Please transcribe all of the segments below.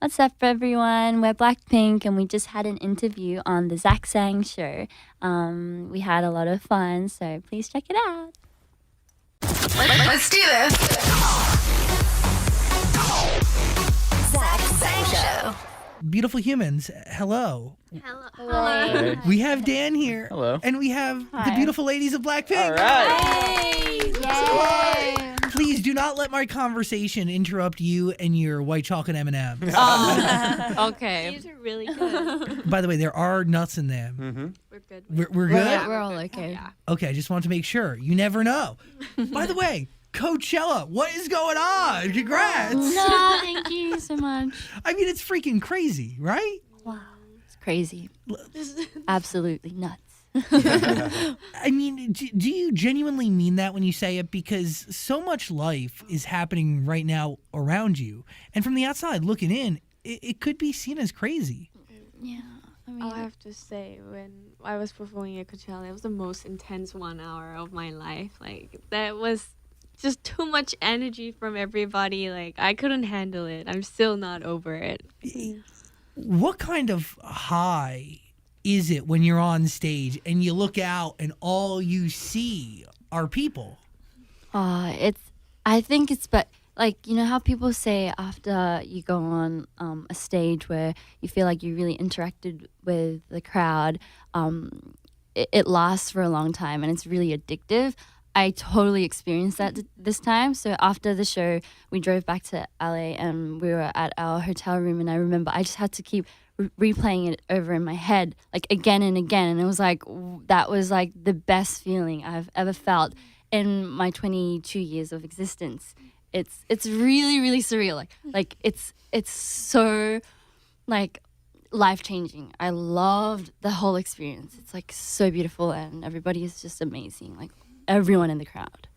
What's up, everyone? We're Blackpink, and we just had an interview on the Zach Sang show. We had a lot of fun, so please check it out. Let's do this. Zach Sang Show. Beautiful humans, hello. Hello. Hey. We have Dan here. Hello. And we have the Hi. beautiful ladies of Blackpink. All right. Yay! Please do not let my conversation interrupt you and your white chocolate M&Ms. Okay. These are really good. By the way, there are nuts in them. Mm-hmm. We're good. We're good? Yeah, we're all okay. Yeah. Okay, I just want to make sure. You never know. By the way, Coachella, what is going on? Congrats. No, thank you so much. I mean, it's freaking crazy, right? Wow, it's crazy. Absolutely nuts. I mean, do you genuinely mean that when you say it? Because so much life is happening right now around you. And from the outside looking in, it could be seen as crazy. Yeah. I mean, I'll have to say, when I was performing at Coachella, it was the most intense 1 hour of my life. Like, that was just too much energy from everybody. Like, I couldn't handle it. I'm still not over it. What kind of high is it when you're on stage and you look out and all you see are people? I think it's, but like, you know how people say after you go on a stage where you feel like you really interacted with the crowd, it lasts for a long time and it's really addictive. I totally experienced that this time. So after the show, we drove back to LA and we were at our hotel room, and I remember I just had to keep replaying it over in my head, like again and again. And it was like, that was like the best feeling I've ever felt in my 22 years of existence. It's really, really surreal. Like it's so like life-changing. I loved the whole experience. It's like so beautiful, and everybody is just amazing. Like everyone in the crowd.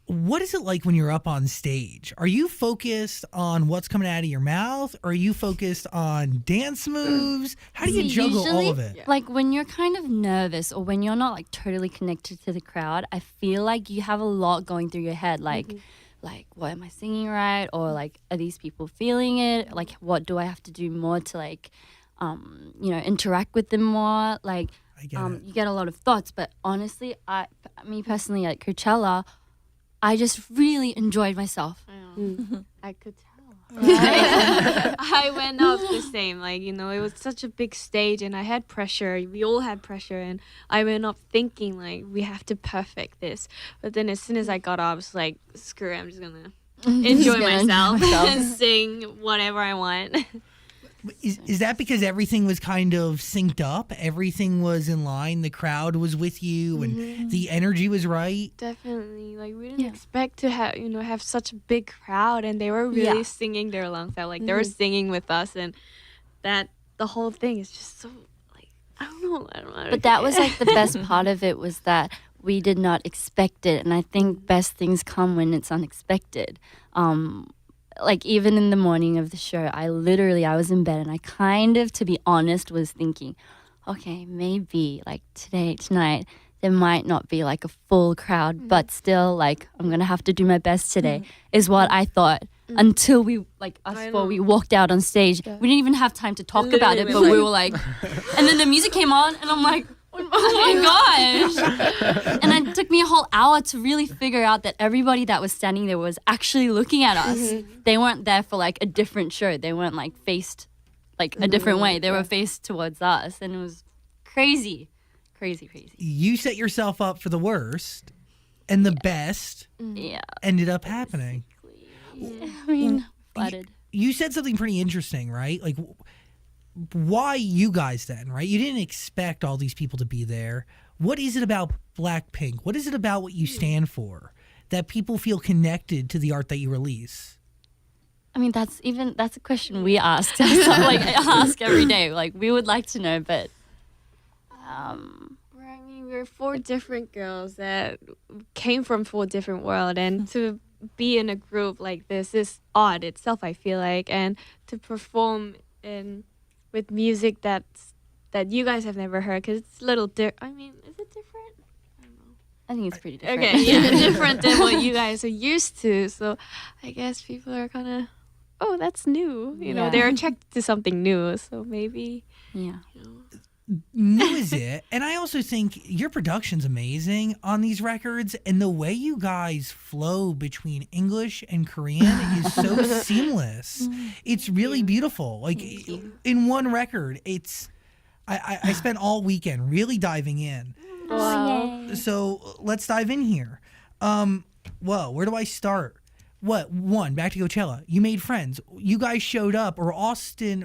What is it like when you're up on stage? Are you focused on what's coming out of your mouth? Or are you focused on dance moves? How do you juggle all of it? Like when you're kind of nervous or when you're not like totally connected to the crowd, I feel like you have a lot going through your head. Like, like, what am I singing right? Or like, are these people feeling it? Like, what do I have to do more to like, interact with them more? Like, I get it. you get a lot of thoughts. But honestly, me personally at Coachella, I just really enjoyed myself. I could tell. I went up the same. Like, it was such a big stage and I had pressure. We all had pressure. And I went up thinking, like, we have to perfect this. But then as soon as I got up, I was like, screw it, I'm just going to enjoy myself and sing whatever I want. Is that because everything was kind of synced up? Everything was in line. The crowd was with you, and the energy was right. Definitely. Like, we didn't expect to have such a big crowd, and they were really singing their lungs out. Like, they were singing with us, and that the whole thing is just so, like, I don't know. But that was like the best part of it, was that we did not expect it, and I think best things come when it's unexpected. Like, even in the morning of the show, I was in bed and I kind of, to be honest, was thinking, okay, maybe like tonight, there might not be like a full crowd, but still, like, I'm going to have to do my best today, is what I thought. Until we, like, we walked out on stage. We didn't even have time to talk about it, but we were like, and then the music came on and I'm like, oh my gosh. And it took me a whole hour to really figure out that everybody that was standing there was actually looking at us. They weren't there for like a different show. They weren't like faced like a different way. They were faced towards us, and it was crazy. Crazy. You set yourself up for the worst, and the best ended up happening. I mean, flattered. You said something pretty interesting, right? Like, why you guys then, right? You didn't expect all these people to be there. What is it about Blackpink? What is it about what you stand for that people feel connected to the art that you release? I mean, that's a question we ask. Like, I ask every day. Like, we would like to know, but We're 4 different girls that came from 4 different worlds, and to be in a group like this is odd itself, I feel like, and to perform with music that you guys have never heard, because it's a little different. I mean, is it different? I don't know. I think it's pretty different. Okay, yeah, different than what you guys are used to. So I guess people are kind of oh, that's new. You know, Yeah. they're attracted to something new. So maybe, Yeah. you know. New is it. And I also think your production's amazing on these records, and the way you guys flow between English and Korean is so seamless. It's really beautiful. Like in one record, it's I spent all weekend really diving in. Wow. So let's dive in here. Well, where do I start? Back to Coachella. You made friends. You guys showed up, or Ashton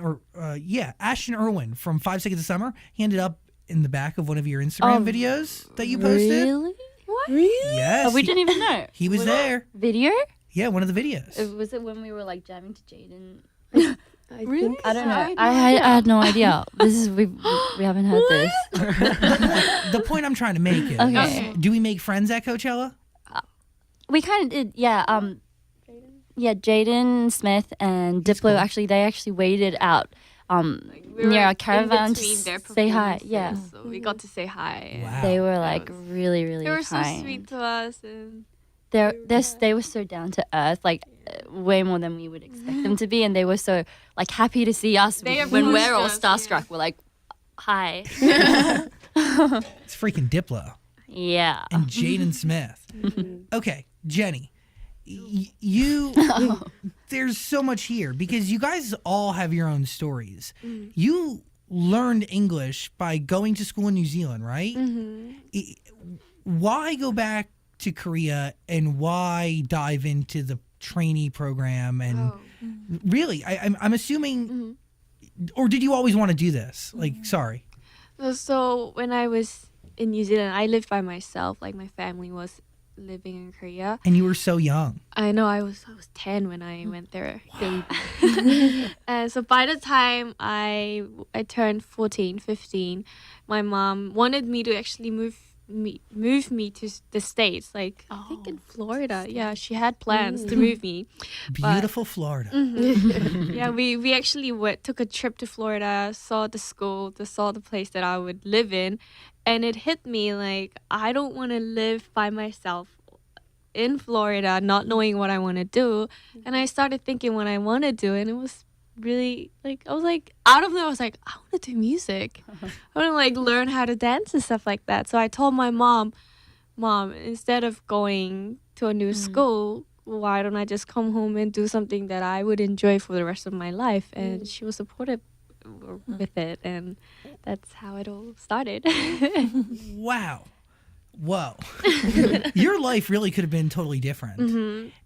Irwin from 5 Seconds of Summer. He ended up in the back of one of your Instagram videos that you posted. Really? Really? Yes. Oh, we didn't even know. He was there. Video? Yeah, one of the videos. Was it when we were like jamming to Jaden? Really? I don't know. I had no idea. This is we haven't heard this. The point I'm trying to make is, Okay. do we make friends at Coachella? We kind of did. Yeah. Yeah. Jaden Smith and Diplo. cool. Actually, they actually waited out. We Near were our caravan in to between their say hi. Yeah. performances, so we got to say hi. Wow. They were That like was- really, really They were so kind. sweet to us, and They were so down to earth, like way more than we would expect them to be, and they were so like happy to see us They when we're all approached us, starstruck. We're like, hi. It's freaking Diplo Yeah. and Jaden Smith. Okay, Jenny, you. There's so much here because you guys all have your own stories. You learned English by going to school in New Zealand, right? Why go back to Korea and why dive into the trainee program? And really, I'm assuming, or did you always want to do this? Like, sorry. so when I was in New Zealand, I lived by myself. Like my family was living in Korea. And you were so young. I know I was 10 when I went there. And so by the time I turned 14, 15, my mom wanted me to actually move me to the States, like I think in Florida. Yeah, she had plans to move me. Beautiful Florida. Yeah, we actually took a trip to Florida, saw the school, saw the place that I would live in, and it hit me like I don't want to live by myself in Florida, not knowing what I want to do. And I started thinking what I want to do, and it was really like I was like out of there. I was like, I want to do music. I want to like learn how to dance and stuff like that. So I told my mom, instead of going to a new school, why don't I just come home and do something that I would enjoy for the rest of my life? And she was supportive with it, and that's how it all started. Wow. Whoa. Your life really could have been totally different.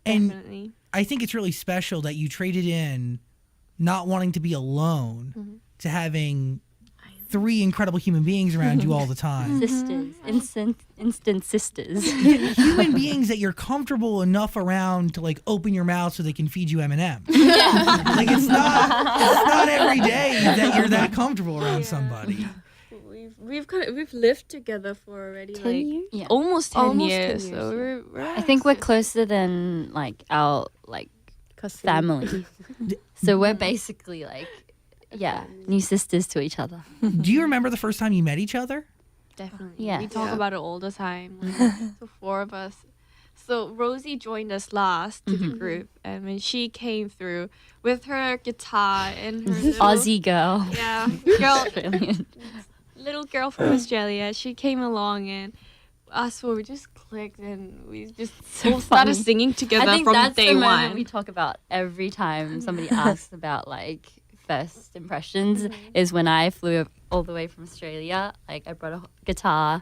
And Definitely. I think it's really special that you traded in not wanting to be alone to having 3 incredible human beings around you all the time. Sisters, instant sisters. Human beings that you're comfortable enough around to like open your mouth so they can feed you M&Ms. Like it's not every day that you're that comfortable around somebody. We've lived together for already 10 like years? Yeah. almost 10 Almost 10 years. years, So we're I think we're closer than like our like family. So we're basically like new sisters to each other. Do you remember the first time you met each other? definitely. Yeah. We talk Yeah. about it all the time. Like, the 4 of us. So Rosie joined us last to the group, and when she came through with her guitar and her little, Aussie girl. yeah, girl, Australian. little girl from Australia, she came along and us 4 we just clicked and we just all started funny. singing together I think from that's day the moment one. we talk about every time somebody asks about like first impressions is when I flew all the way from Australia. Like I brought a guitar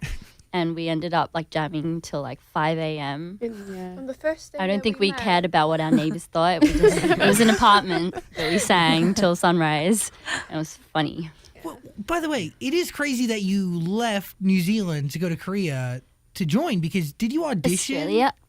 and we ended up like jamming till like 5 a.m. Yeah. On the first day I don't think we cared about what our neighbors thought. It was an apartment that we sang till sunrise. And it was funny. Well, by the way, it is crazy that you left New Zealand to go to Korea to join because did you audition?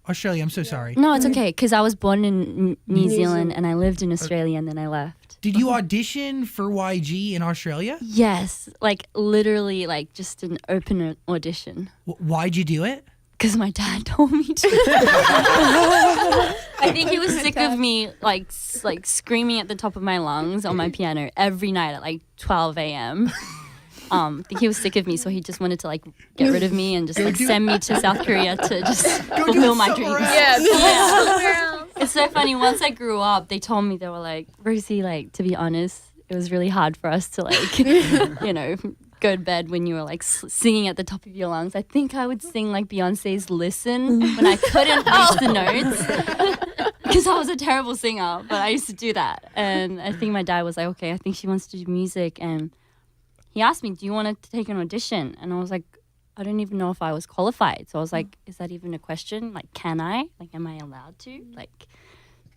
Australia? I'm so sorry. No, it's okay because I was born in New Zealand and I lived in Australia and then I left. Did you audition for YG in Australia? Yes, like literally like just an open audition. Why'd you do it? Because my dad told me to. I think he was sick of me like screaming at the top of my lungs on my piano every night at like 12 a.m. I think he was sick of me, so he just wanted to like get rid of me and just like send me to South Korea to just fulfill my dreams. somewhere else. Yeah. It's so funny. Once I grew up, they told me, they were like, Rosie, like, to be honest, it was really hard for us to like, go to bed when you were like singing at the top of your lungs. I think I would sing like Beyonce's Listen when I couldn't reach the notes because I was a terrible singer, but I used to do that. And I think my dad was like, okay, I think she wants to do music. And he asked me, do you want to take an audition? And I was like, I don't even know if I was qualified. So I was like, is that even a question? Like, can I? Like, am I allowed to? Like,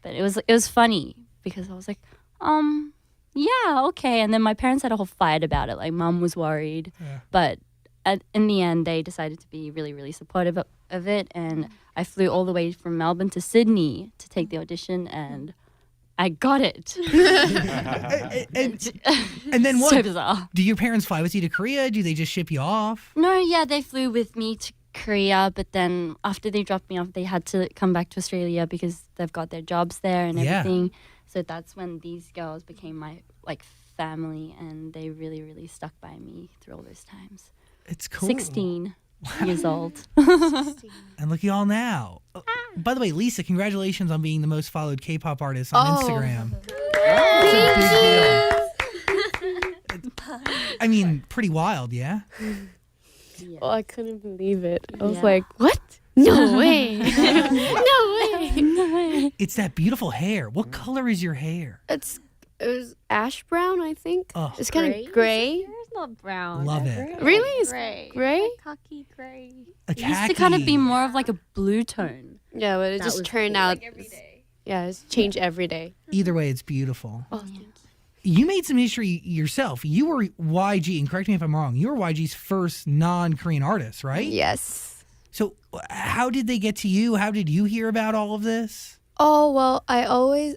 but it was funny because I was like, yeah, okay. And then my parents had a whole fight about it. Like, mum was worried. Yeah. But in the end, they decided to be really, really supportive of it. And I flew all the way from Melbourne to Sydney to take the audition, and I got it. and then what? So bizarre. Do your parents fly with you to Korea? Do they just ship you off? No, yeah, they flew with me to Korea, but then after they dropped me off, they had to come back to Australia because they've got their jobs there and everything. So that's when these girls became my like family, and they really, really stuck by me through all those times. It's cool. 16 years old. And look at y'all now. By the way, Lisa, congratulations on being the most followed K-pop artist on Instagram. I mean, pretty wild, yeah? Yeah. Oh, I couldn't believe it. I was Yeah. like, what? No way. No way. It's that beautiful hair. What color is your hair? It was ash brown, I think. Oh. It's kind of gray. It's not brown. Love it. Really? It's Gray. gray? Khaki gray. A It used to khaki. kind of be more of like a blue tone. Yeah, but it That just was turned cool. out. Every day. Yeah, it's changed every day. Either way, it's beautiful. Oh, You made some history yourself. You were YG, and correct me if I'm wrong, you were YG's first non-Korean artist, right? yes. So how did they get to you? How did you hear about all of this? Oh, well, I always,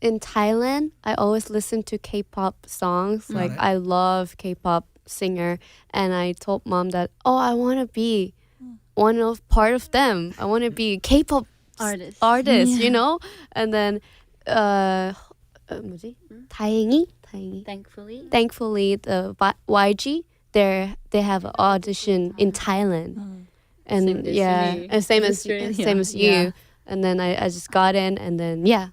in Thailand, I always listen to K-pop songs. Like, Right. I love K-pop singer. And I told mom that, I want to be part of them. I want to be K-pop Artist. artist, Yeah. And then, 뭐지? 다행히. Thankfully, the YG, they have an audition in Thailand. And Same as yeah, me. and same In as Australia. same as you. Yeah. And then I just got in, and then yeah.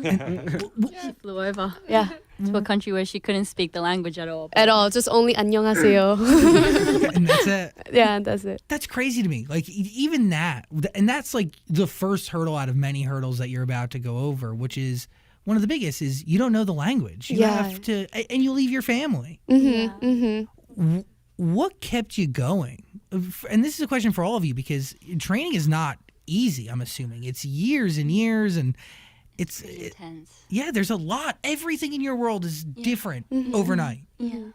She flew over Yeah, to a country where she couldn't speak the language at all. at all. Just only 안녕하세요. And that's it. Yeah, that's it. That's crazy to me. Like, even that, and that's like the first hurdle out of many hurdles that you're about to go over, which is one of the biggest, is you don't know the language. You Yeah. have to, and you leave your family. What kept you going? And this is a question for all of you, because training is not easy, I'm assuming. It's years and years, and it's Intense. yeah, there's a lot. Everything in your world is different overnight. Yeah.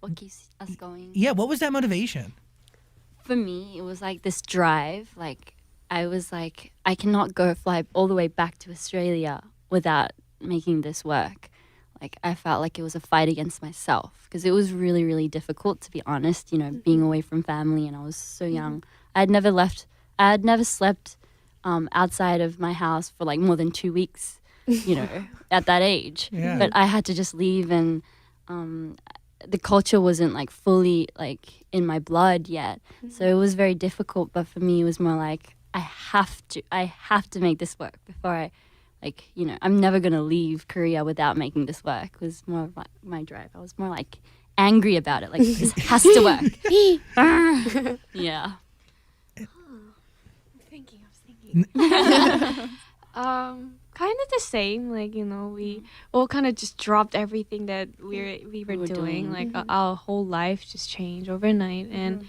What keeps us going? Yeah, what was that motivation? For me, it was like this drive. Like, I was like, I cannot fly all the way back to Australia without making this work. Like, I felt like it was a fight against myself because it was really, really difficult, to be honest, being away from family, and I was so young. I had never slept outside of my house for like more than 2 weeks, at that age. Yeah. But I had to just leave, and the culture wasn't like fully like in my blood yet. So it was very difficult. But for me, it was more like, I have to make this work before I, I'm never going to leave Korea without making this work. It was more of my drive. I was more like angry about it. Like, this has to work. Yeah. Kind of the same. Like, we all kind of just dropped everything that we were doing. Like, our whole life just changed overnight, and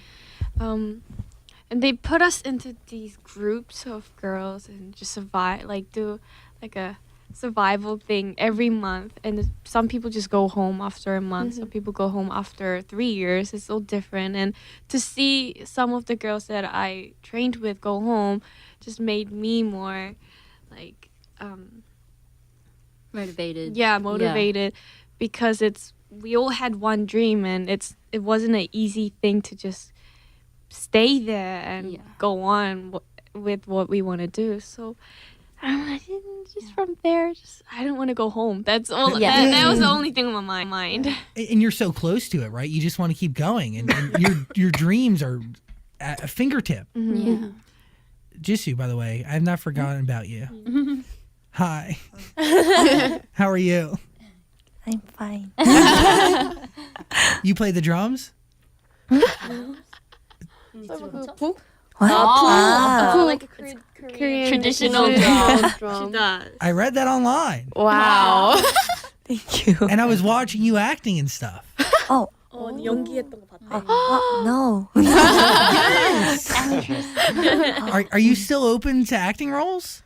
they put us into these groups of girls and just survive, like do like a survival thing every month. And some people just go home after a month. Some people go home after 3 years. It's all different. And to see some of the girls that I trained with go home just made me more like Motivated. yeah, motivated, because we all had one dream, and it wasn't an easy thing to just stay there and go on with what we want to do. So I didn't, just from there, I don't want to go home. That's all. Yeah. That was the only thing on my mind. And you're so close to it, right? You just want to keep going, and your dreams are at a fingertip. Yeah. Jisoo, by the way, I have not forgotten about you. Hi. How are you? I'm fine. You play the drums? like a Korean traditional drum. I read that online. Wow. Thank you. And I was watching you acting and stuff. Oh, 연기했던 거 봤대. no. Are you still open to acting roles?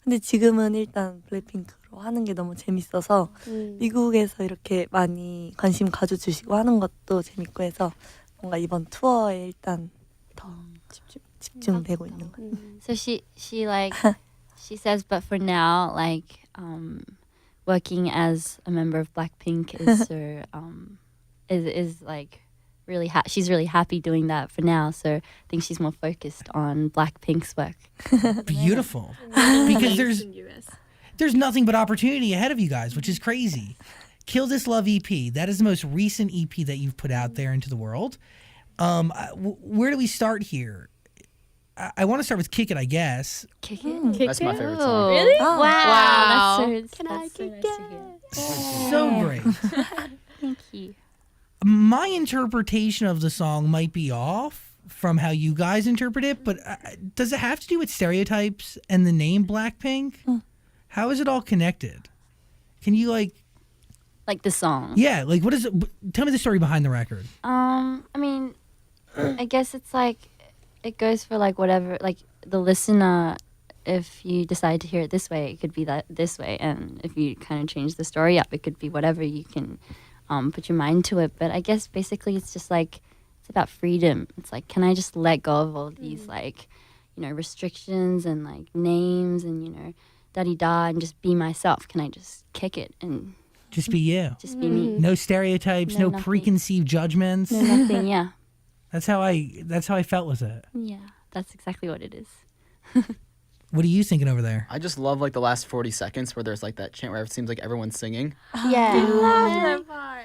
근데 지금은 일단 블랙핑크로 하는 게 너무 재밌어서 미국에서 이렇게 많이 관심 가져주시고 하는 것도 재밌고 해서 뭔가 이번 투어에 일단 더 집중되고 있는 것 같아요. So she she says, but for now, like working as a member of BLACKPINK is her is like really she's really happy doing that for now. So I think she's more focused on BLACKPINK's work. Beautiful. Because there's nothing but opportunity ahead of you guys, which is crazy. Kill This Love EP. That is the most recent EP that you've put out there into the world. Where do we start here? I want to start with Kick It, I guess. Kick it. That's my favorite song. Really? Wow. Wow. That's so nice to hear. So great. Thank you. My interpretation of the song might be off from how you guys interpret it, but does it have to do with stereotypes and the name BLACKPINK? How is it all connected? Can you like the song. Yeah, like what is it? Tell me the story behind the record. I mean, I guess it's like it goes for like whatever, like the listener. If you decide to hear it this way, it could be that this way, and if you kind of change the story up, it could be whatever you can put your mind to it. But I guess basically it's just like it's about freedom. It's like, can I just let go of all these like, restrictions and like names and da-di-da and just be myself? Can I just kick it and Just be you. just be me? No stereotypes, No, no nothing. preconceived judgments. No, nothing. Yeah, That's how I felt with it. yeah. That's exactly what it is. What are you thinking over there? I just love like the last 40 seconds where there's like that chant where it seems like everyone's singing. Yeah.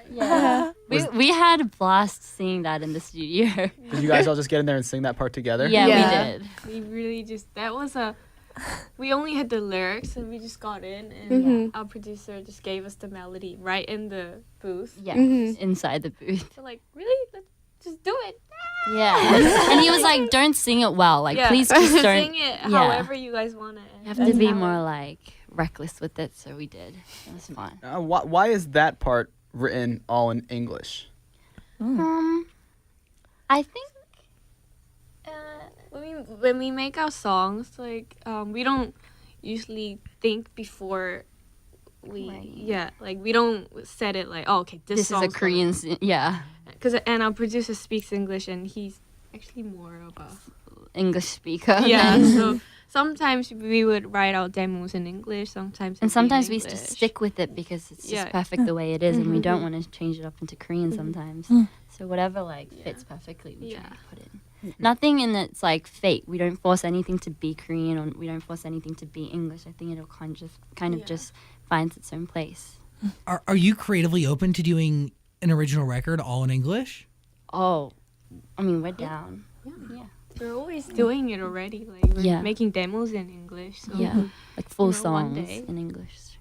Yeah. We had a blast seeing that in the studio. Did you guys all just get in there and sing that part together? Yeah, Yeah. we did. We really just we only had the lyrics and we just got in and our producer just gave us the melody right in the booth. Yeah, inside the booth. So like, really? Let's just do it. Yeah. And he was like, don't sing it well. Like, please just don't. sing it yeah. however you guys want it. You have to be more like reckless with it. So we did. It was fun. Why is that part written all in English? I think when we make our songs, like we don't usually think before we we don't set it like, oh, okay, this this is a song's Korean. Yeah, and our producer speaks English and he's actually more of a English speaker. so sometimes we would write out demos in English, sometimes And it'd be in sometimes we just English. stick with it because it's just Yeah. perfect the way it is, and we don't want to change it up into Korean sometimes. So whatever like fits perfectly, we try to put in. Nothing in it's like fate. We don't force anything to be Korean, or we don't force anything to be English. I think it'll kind of just finds its own place. Are you creatively open to doing an original record all in English? Oh, I mean, we're down. Yeah. We're always doing it already. Like we're Yeah. making demos in English. So Yeah, like full You know, one songs day. in English.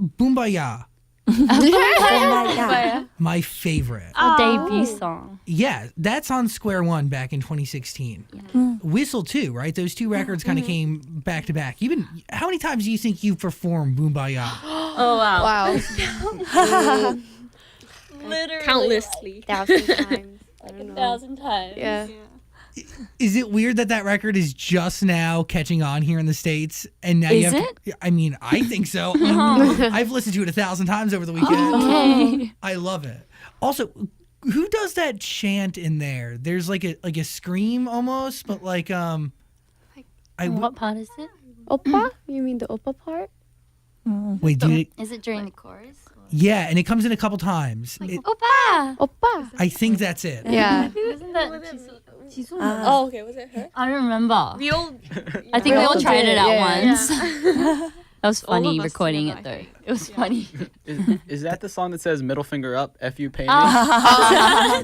Boombaya, Oh my favorite. Our debut song. Yeah, that's on Square One back in 2016. Whistle too, right? Those two records kind of came back to back. How many times do you think you've performed Boombaya? Oh wow! Wow. Literally countlessly. 1,000 times. like 1,000 times. Yeah. Is it weird that record is just now catching on here in the States? And now you Is have to, I mean, I think so. I've listened to it 1,000 times over the weekend. Okay. I love it. Also, who does that chant in there? There's like a scream almost, but like What part is it? Oppa? You mean the oppa part? wait, Is it during the chorus? yeah, and it comes in a couple times. Oppa! Oppa. I think that's it. Yeah. Isn't that Jisoo? Oh, okay. Was it her? I don't remember. We all. I think we all tried it out once. That was All of funny us recording together, it I though. think. It was Yeah. funny. Is that the song that says middle finger up, F you pay me?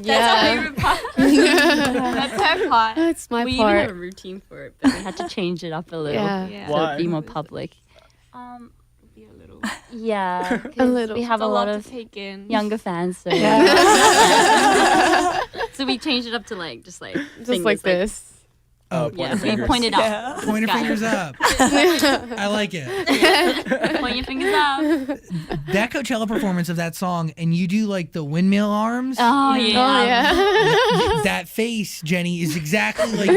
Yeah. That's her part. It's my we even have part. a routine for it, but we had to change it up a little Yeah. Yeah. to Why? be more public. Be a little. Yeah, 'cause little. we have It's a lot to of take in. younger fans, so so we changed it up to like just like Just like this. Oh, Yeah, point we fingers. pointed up. Point your Got it. fingers up. I like it. Point your fingers up. That Coachella performance of that song, and you do like the windmill arms. Oh yeah. Oh yeah. That face, Jenny, is exactly like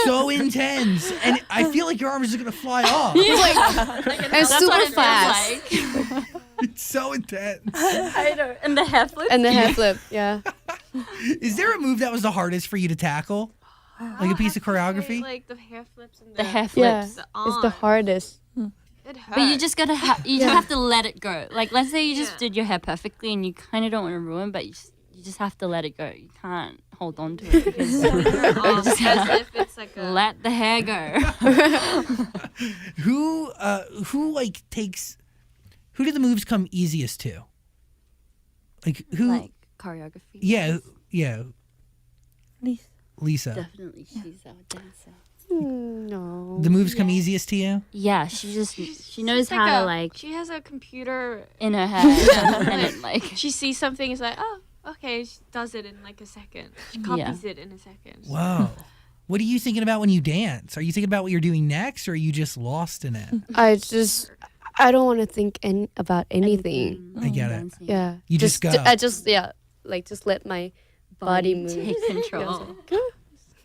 so intense, and I feel like your arm is just gonna fly off. And That's super what it fast. feels like. It's so intense. I know. And the hair flip. And the hair flip. Yeah. Is there a move that was the hardest for you to tackle? Like a piece of choreography? Like the hair flips and The hair Yeah. flips. It's the hardest. It hurts. But you just gotta you just have to let it go. Like let's say you just did your hair perfectly and you kind of don't want to ruin, but you just have to let it go. You can't hold on to it because you just as gotta if it's like a. let the hair go. Who like takes? Who do the moves come easiest to? Like who? Like choreography. yeah. Lisa. Lisa. Definitely, she's our dancer. No. The moves come easiest to you. Yeah, she knows It's how to like She has a computer. in her head and it like She sees something. It's like, oh, okay. She does it in like a second. She copies it in a second. Whoa. What are you thinking about when you dance? Are you thinking about what you're doing next, or are you just lost in it? I don't want to think about anything. I get it. dancing. Yeah. You just go. I just just let my body move. take control.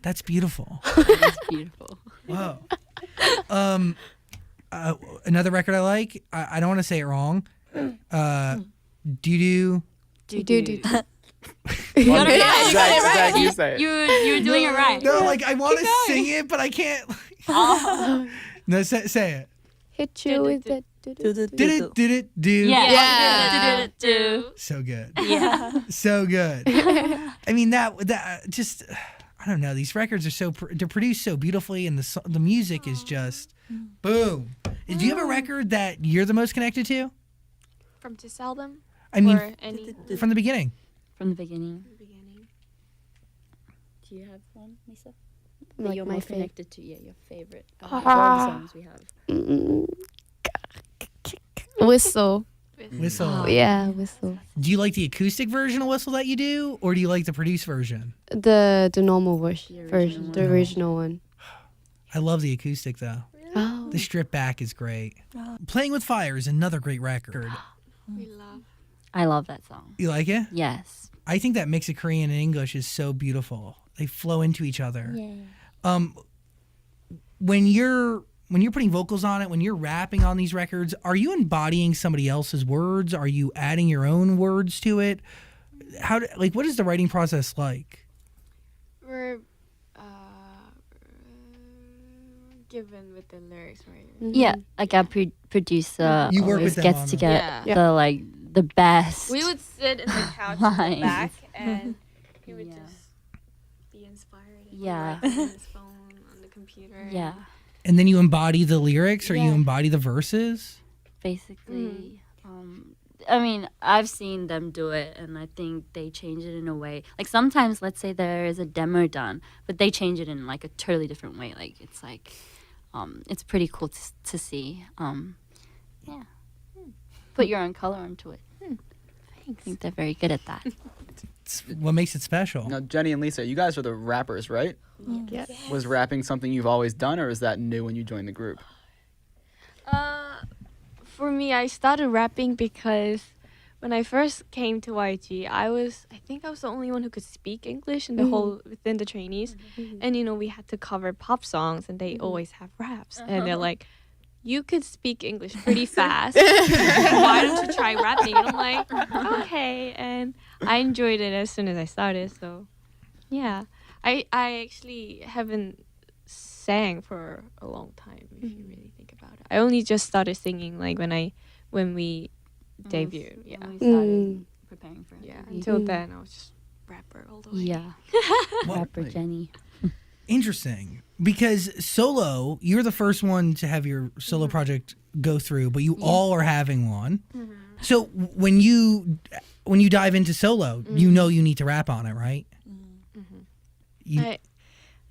That's beautiful. It's beautiful. Whoa. Another record I like. I don't want to say it wrong. Doo doo. Do. You got it right. Zach, you say it. You were doing it right. No, like I want to sing it, but I can't. No, say it. Hit you with that. Did it? Did it? Do. Yeah. Do. So good. Yeah. So good. I mean that just I don't know. These records are they're produced so beautifully, and the music is just boom. Do you have a record that you're the most connected to? From this album. I mean, or any from the beginning. From the beginning. beginning. Do you have one, Lisa? Like You're my more favorite. connected to, your favorite of all the songs we have. Whistle. Whistle. Yeah, whistle. Do you like the acoustic version of Whistle that you do, or do you like the produced version? The normal version, original the one. original one. I love the acoustic though. Oh. The strip back is great. Playing with Fire is another great record. We love. I love that song. You like it? Yes. I think that mix of Korean and English is so beautiful. They flow into each other. Yeah. When you're putting vocals on it, when you're rapping on these records, are you embodying somebody else's words? Are you adding your own words to it? What is the writing process like? We're given with the lyrics, right? Yeah, like our producer You work always with them on gets to them. get the best. We would sit in the couch in the Lines. back, and he would Yeah. just be inspired. And Yeah. write on his phone, on the computer. Yeah, And then you embody the lyrics, or you Yeah. embody the verses? basically. I mean, I've seen them do it, and I think they change it in a way. Like sometimes, let's say there is a demo done, but they change it in like a totally different way. Like it's pretty cool to see. Yeah, put your own color onto it. I think they're very good at that. It's what makes it special. Now, Jenny and Lisa, you guys are the rappers, right? Yes. Was rapping something you've always done, or is that new when you joined the group? For me, I started rapping because when I first came to YG, I think I was the only one who could speak English in the whole within the trainees, and we had to cover pop songs, and they always have raps, and they're like, "You could speak English pretty fast. Why don't you try rapping?" And I'm like, "Okay," and I enjoyed it as soon as I started. So, yeah, I actually haven't sang for a long time, if you really think about it. I only just started singing like when we debuted. Yeah. When we started preparing for it. Yeah. Until then, I was just rapper all the way. Yeah. Well, Rapper Jennie. Interesting. Because solo, you're the first one to have your solo project go through, but you all are having one. So when you dive into solo, you know you need to rap on it, right? You-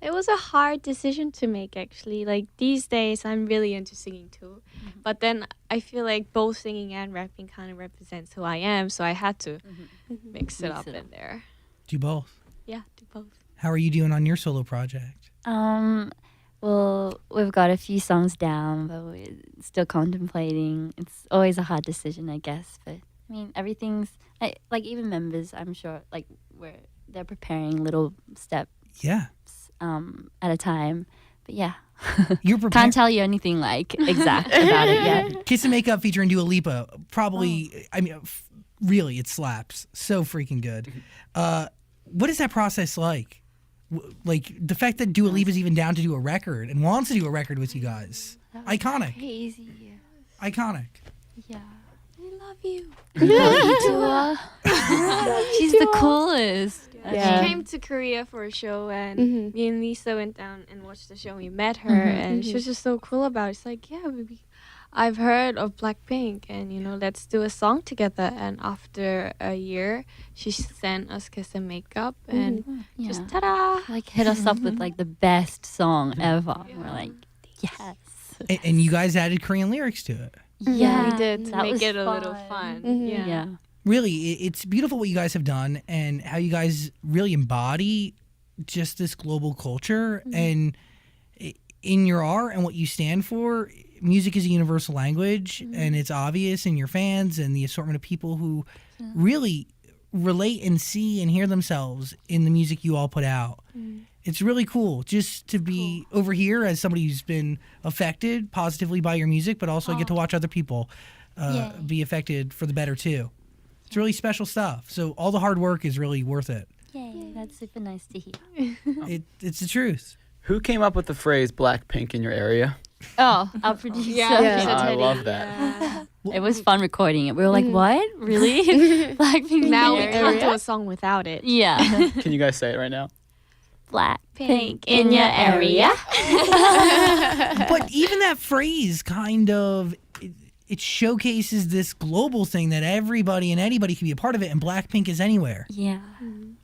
It was a hard decision to make, actually. Like, these days, I'm really into singing too. But then I feel like both singing and rapping kind of represents who I am, so I had to mix it up in there. do both. Yeah, do both. How are you doing on your solo project? Well, we've got a few songs down, but we're still contemplating. It's always a hard decision, I guess. But I mean, everything's like even members. I'm sure like they're preparing little steps Yeah. At a time. But yeah, You're prepared. can't tell you anything like exact about it yet. Kiss and Makeup featuring Dua Lipa. Probably, I mean, really, it slaps. So freaking good. What is that process like? Like, the fact that Dua Lipa's even down to do a record and wants to do a record with you guys. Iconic. Crazy. Iconic. Yeah. I love you. She's the coolest. Yeah. She came to Korea for a show, and me and Lisa went down and watched the show. We met her, and she was just so cool about it. It's like, yeah, I've heard of BLACKPINK, and let's do a song together. And after a year, she sent us Kiss and Makeup, and just ta-da! Like hit us up with like the best song ever. We're like, yes. And you guys added Korean lyrics to it. Yeah, we did to that make was it a little fun. Yeah. Really, it's beautiful what you guys have done and how you guys really embody just this global culture. And in your art and what you stand for, music is a universal language, and it's obvious in your fans and the assortment of people who really relate and see and hear themselves in the music you all put out. It's really cool just to be over here as somebody who's been affected positively by your music, but also get to watch other people be affected for the better too. It's really special stuff. So all the hard work is really worth it. Yay, that's super nice to hear. It's the truth. Who came up with the phrase "BLACKPINK" in your area? Oh, our producer. I love that. It was fun recording it. We were like, what? Really? Blackpink Now we in your can't area? do a song without it. Yeah. Can you guys say it right now? Blackpink in your area. But even that phrase kind of it showcases this global thing that everybody and anybody can be a part of it, and BLACKPINK is anywhere. Yeah.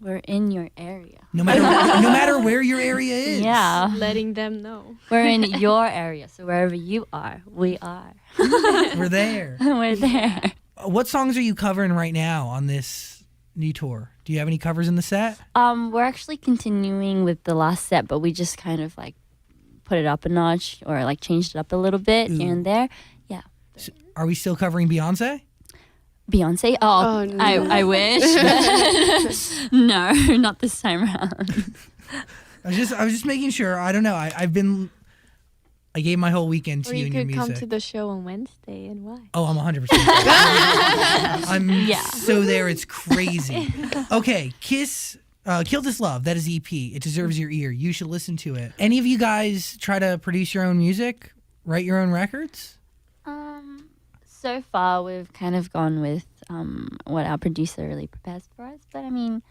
We're in your area. No matter where your area is. Yeah. Letting them know. We're in your area. So wherever you are, we are. We're there. We're there. What songs are you covering right now on this new tour? Do you have any covers in the set? We're actually continuing with the last set, but we just kind of like put it up a notch or like changed it up a little bit here and there. Yeah. So are we still covering Beyonce? Beyonce? Oh, no. I wish. But no, not this time around. I was just making sure. I don't know. I gave my whole weekend to Or you you and your could come music. to the show on Wednesday, and why? Oh, I'm 100%. I'm so there. It's crazy. Okay, Kiss, Kill This Love. That is EP. It deserves your ear. You should listen to it. Any of you guys try to produce your own music, write your own records? So far, we've kind of gone with what our producer really prepares for us. But I mean,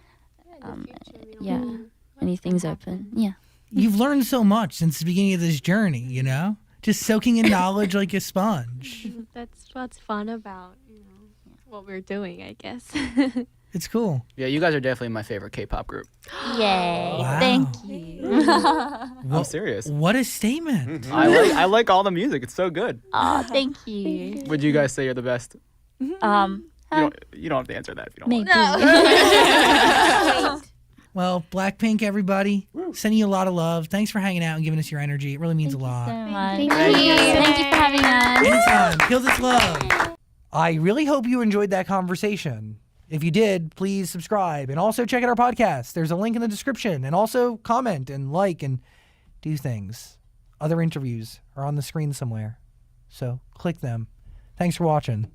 anything's open. Yeah. You've learned so much since the beginning of this journey, you know? Just soaking in knowledge like a sponge. That's what's fun about what we're doing, I guess. It's cool. Yeah, you guys are definitely my favorite K-pop group. Yay. Wow. Thank you. I'm serious. What a statement. I like all the music. It's so good. Oh, thank you. Would you guys say you're the best? You don't have to answer that if you don't Maybe. want. Well, BLACKPINK, everybody, sending you a lot of love. Thanks for hanging out and giving us your energy. It really means a lot. So much. Thank Thank you. you for having us. Anytime. Kill This Love. I really hope you enjoyed that conversation. If you did, please subscribe and also check out our podcast. There's a link in the description, and also comment and like and do things. Other interviews are on the screen somewhere, so click them. Thanks for watching.